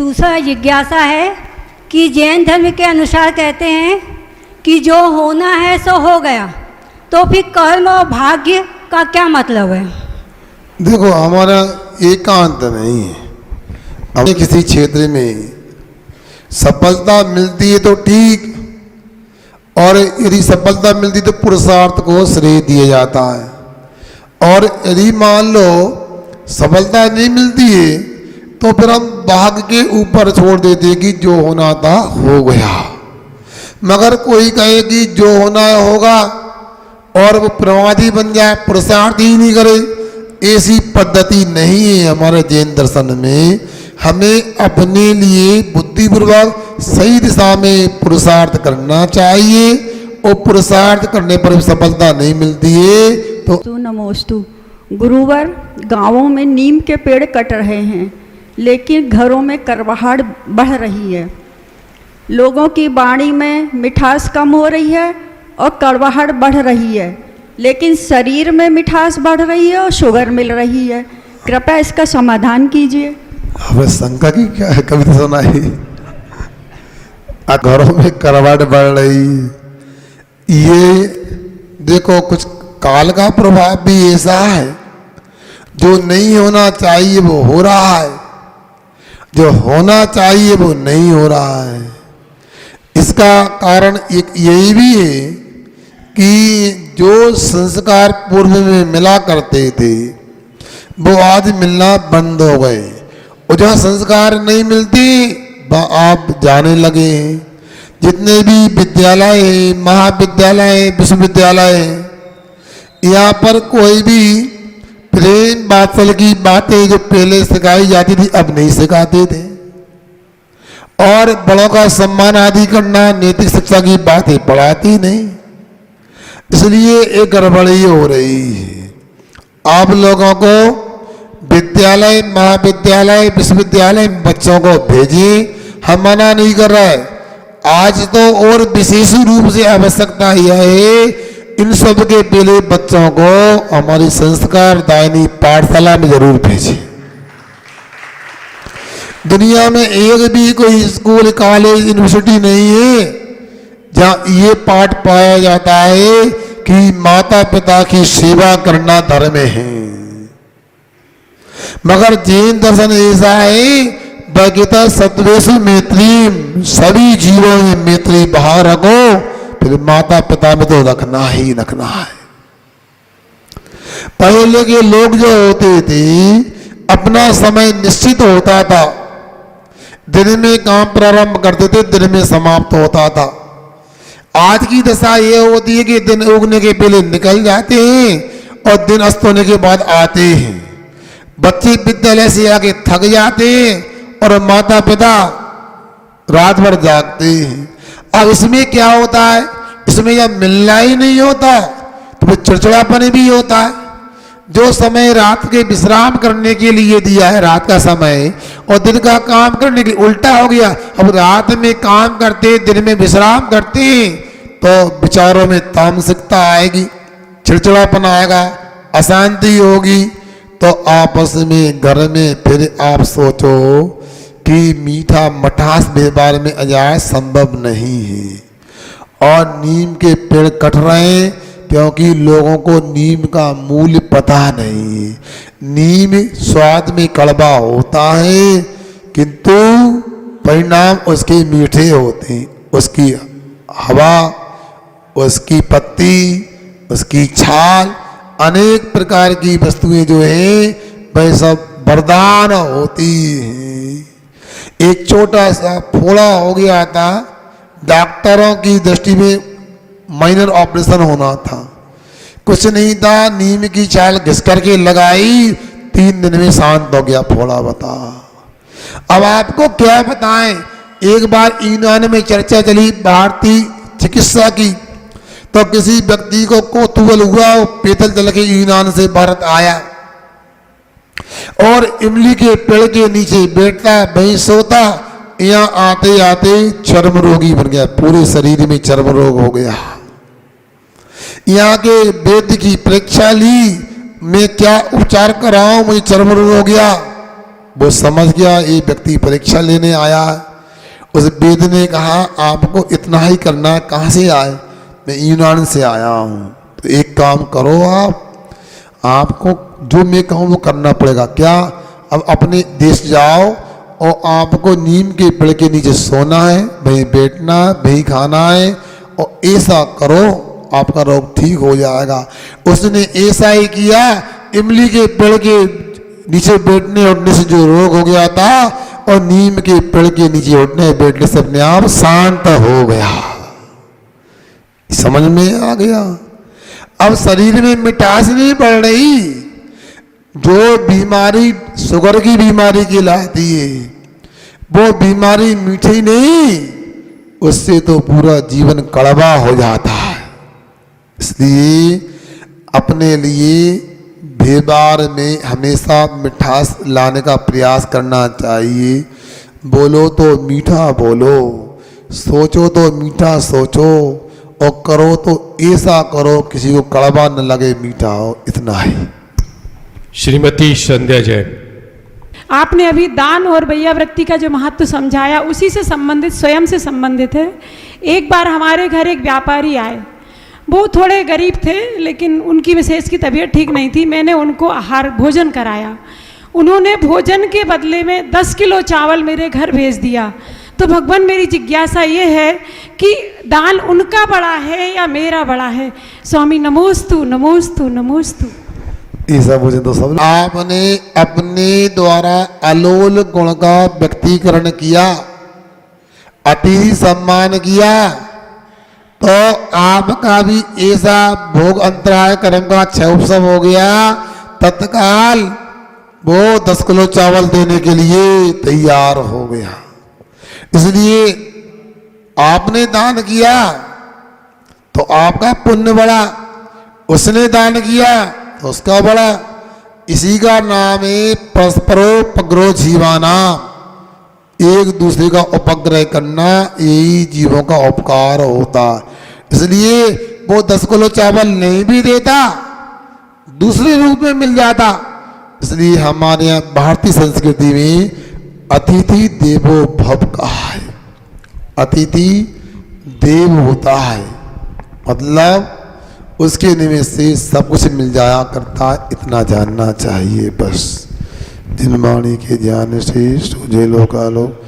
दूसरा जिज्ञासा है कि जैन धर्म के अनुसार कहते हैं कि जो होना है सो हो गया, तो फिर कर्म और भाग्य का क्या मतलब है? देखो, हमारा एकांत नहीं है। हमें किसी क्षेत्र में सफलता मिलती है तो ठीक, और यदि सफलता मिलती तो पुरुषार्थ को श्रेय दिया जाता है। और यदि मान लो सफलता नहीं मिलती है तो फिर हम भाग्य के ऊपर छोड़ देते हैं कि जो होना था हो गया। मगर कोई कहे कि जो होना है होगा और वो प्रमादी बन जाए, पुरुषार्थ ही नहीं करे, ऐसी पद्धति नहीं है हमारे जैन दर्शन में। हमें अपने लिए बुद्धिपूर्वक सही दिशा में पुरुषार्थ करना चाहिए, और पुरुषार्थ करने पर भी सफलता नहीं मिलती है तो नमोस्तु। गुरुवर, गांवों में नीम के पेड़ कट रहे हैं, लेकिन घरों में करवाहट बढ़ रही है। लोगों की वाणी में मिठास कम हो रही है और कड़वाहट बढ़ रही है, लेकिन शरीर में मिठास बढ़ रही है और शुगर मिल रही है। कृपया इसका समाधान कीजिए। हमें शंका की क्या है, कविता सुनाई। घरों में करवाहट बढ़ रही, ये देखो कुछ काल का प्रभाव भी ऐसा है, जो नहीं होना चाहिए वो हो रहा है, जो होना चाहिए वो नहीं हो रहा है। इसका कारण एक यही भी है कि जो संस्कार पूर्व में मिला करते थे वो आज मिलना बंद हो गए, और जहाँ संस्कार नहीं मिलती वहाँ आप जाने लगे हैं। जितने भी विद्यालय हैं, महाविद्यालय, विश्वविद्यालय हैं, यहाँ पर कोई भी प्रेम वात्सल्य की बातें जो पहले सिखाई जाती थी अब नहीं सिखाते थे, और बड़ों का सम्मान आदि करना, नैतिक शिक्षा की बातें पढ़ाती नहीं। इसलिए एक गड़बड़ी हो रही है। आप लोगों को विद्यालय, महाविद्यालय, विश्वविद्यालय में बच्चों को भेजिए, हम मना नहीं कर रहे। आज तो और विशेष रूप से आवश्यकता यह है, इन सब के पहले बच्चों को हमारी संस्कार दायनी पाठशाला में जरूर भेजें। दुनिया में एक भी कोई स्कूल, कॉलेज, यूनिवर्सिटी नहीं है जहां ये पाठ पाया जाता है कि माता पिता की सेवा करना धर्म है। मगर जैन दर्शन ऐसा है, बगीता सत्वेषु मैत्री, सभी जीवों में मैत्री बाहर रखो, फिर माता पिता में तो रखना ही रखना है। पहले के लोग जो होते थे अपना समय निश्चित होता था, दिन में काम प्रारंभ करते थे, दिन में समाप्त होता था। आज की दशा ये होती है कि दिन उगने के पहले निकल जाते हैं और दिन अस्त होने के बाद आते हैं। बच्चे विद्यालय से आके थक जाते हैं और माता पिता रात भर जागते हैं। अब इसमें क्या होता है, इसमें जब मिलना ही नहीं होता तो फिर चिड़चिड़ापन भी होता है। जो समय रात के विश्राम करने के लिए दिया है, रात का समय, और दिन का काम करने के लिए उल्टा हो गया। अब रात में काम करते, दिन में विश्राम करते हैं, तो विचारों में तामसिकता आएगी, चिड़चिड़ापन आएगा, अशांति होगी। तो आपस में घर में फिर आप सोचो कि मीठा मठास व्यवहार में आ जाए, संभव नहीं है। और नीम के पेड़ कट रहे हैं क्योंकि लोगों को नीम का मूल्य पता नहीं है। नीम स्वाद में कड़वा होता है, किंतु परिणाम उसके मीठे होते हैं। उसकी हवा, उसकी पत्ती, उसकी छाल, अनेक प्रकार की वस्तुएं जो हैं वह सब वरदान होती हैं। एक छोटा सा फोड़ा हो गया था, डॉक्टरों की दृष्टि में माइनर ऑपरेशन होना था, कुछ नहीं था, नीम की छाल घिस करके लगाई, 3 दिन में शांत हो गया फोड़ा। बता, अब आपको क्या बताएं। एक बार यूनान में चर्चा चली भारतीय चिकित्सा की, तो किसी व्यक्ति को कौतूहल हुआ, वो पैदल चल के यूनान से भारत आया और इमली के पेड़ के नीचे बैठता, वहीं सोता। यहाँ आते आते चर्म रोगी बन गया, पूरे शरीर में चर्म रोग हो गया। यहाँ के वैद्य की परीक्षा ली, मैं क्या उपचार कराऊं, मुझे चर्म रोग हो गया। वो समझ गया ये व्यक्ति परीक्षा लेने आया है। उस वेद ने कहा आपको इतना ही करना है। कहाँ से आए? मैं यूनान से आया हूँ। तो एक काम करो, आपको जो मैं कहूँ वो करना पड़ेगा। क्या? अब अपने देश जाओ और आपको नीम के पेड़ के नीचे सोना है, वहीं बैठना है, वहीं खाना है, और ऐसा करो आपका रोग ठीक हो जाएगा। उसने ऐसा ही किया। इमली के पेड़ के नीचे बैठने उठने से जो रोग हो गया था, और नीम के पेड़ के नीचे उठने बैठने से अपने आप शांत हो गया। समझ में आ गया? अब शरीर में मिठास नहीं बढ़ रही। जो बीमारी शुगर की बीमारी कहलाती है, वो बीमारी मीठी नहीं, उससे तो पूरा जीवन कड़वा हो जाता है। इसलिए अपने लिए व्यवहार में हमेशा मिठास लाने का प्रयास करना चाहिए। बोलो तो मीठा बोलो, सोचो तो मीठा सोचो, और करो तो ऐसा करो किसी को कड़वा न लगे, मीठा हो, इतना ही। श्रीमती संध्या जैन। आपने अभी दान और भैयावृत्ति का जो महत्व समझाया, उसी से संबंधित, स्वयं से संबंधित है। एक बार हमारे घर एक व्यापारी आए। वो थोड़े गरीब थे, लेकिन उनकी विशेष की तबीयत ठीक नहीं थी। मैंने उनको आहार भोजन कराया। उन्होंने भोजन के बदले में 10 किलो चावल मेरे घर भेज दिया। तो भगवान, मेरी जिज्ञासा ये है कि दान उनका बड़ा है या मेरा बड़ा है? स्वामी नमोस्तु नमोस्तु नमोस्तु। ऐसा मुझे तो सब। आपने अपने द्वारा अलोल गुण का व्यक्तीकरण किया, अतिथि सम्मान किया, तो आपका भी ऐसा भोग अंतराय कर्म का क्षय उपशम हो गया। तत्काल वो 10 किलो चावल देने के लिए तैयार हो गया। इसलिए आपने दान किया तो आपका पुण्य बढ़ा, उसने दान किया तो उसका बढ़ा। इसी का नाम है परस्परोपग्रह जीवाना। एक दूसरे का उपग्रह करना, यही जीवों का उपकार होता। इसलिए वो 10 किलो चावल नहीं भी देता, दूसरे रूप में मिल जाता। इसलिए हमारे यहाँ भारतीय संस्कृति में अतिथि देवो भव कहा है। अतिथि देव होता है, मतलब उसके निमित्त से सब कुछ मिल जाया करता है। इतना जानना चाहिए बस। जिन वाणी के ज्ञान से सूझे लोकालोक।